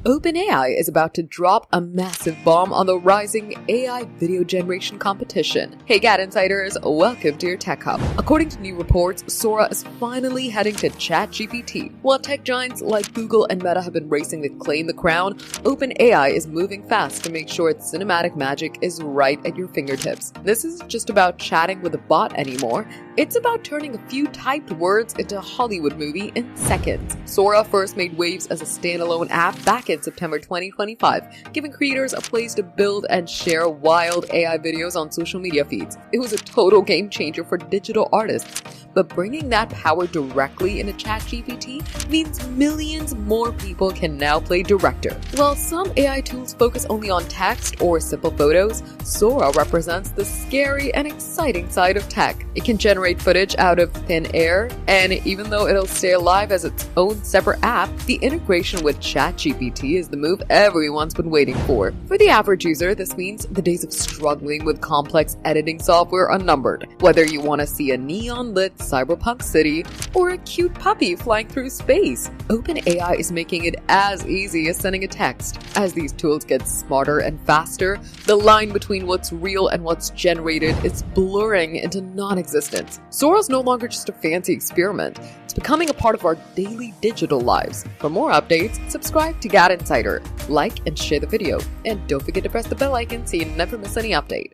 OpenAI is about to drop a massive bomb on the rising AI video generation competition. Hey GadInsiders, welcome to your Tech Hub. According to new reports, Sora is finally heading to ChatGPT. While tech giants like Google and Meta have been racing to claim the crown, OpenAI is moving fast to make sure its cinematic magic is right at your fingertips. This isn't just about chatting with a bot anymore, it's about turning a few typed words into a Hollywood movie in seconds. Sora first made waves as a standalone app back in September 2025, giving creators a place to build and share wild AI videos on social media feeds. It was a total game changer for digital artists, but bringing that power directly into ChatGPT means millions more people can now play director. While some AI tools focus only on text or simple photos, Sora represents the scary and exciting side of tech. It can generate footage out of thin air, and even though it'll stay alive as its own separate app, the integration with ChatGPT is the move everyone's been waiting for. For the average user, this means the days of struggling with complex editing software are numbered. Whether you want to see a neon-lit cyberpunk city or a cute puppy flying through space, OpenAI is making it as easy as sending a text. As these tools get smarter and faster, the line between what's real and what's generated is blurring into non-existence. Sora's no longer just a fancy experiment. It's becoming a part of our daily digital lives. For more updates, subscribe to GadInsider, like and share the video, and don't forget to press the bell icon so you never miss any update.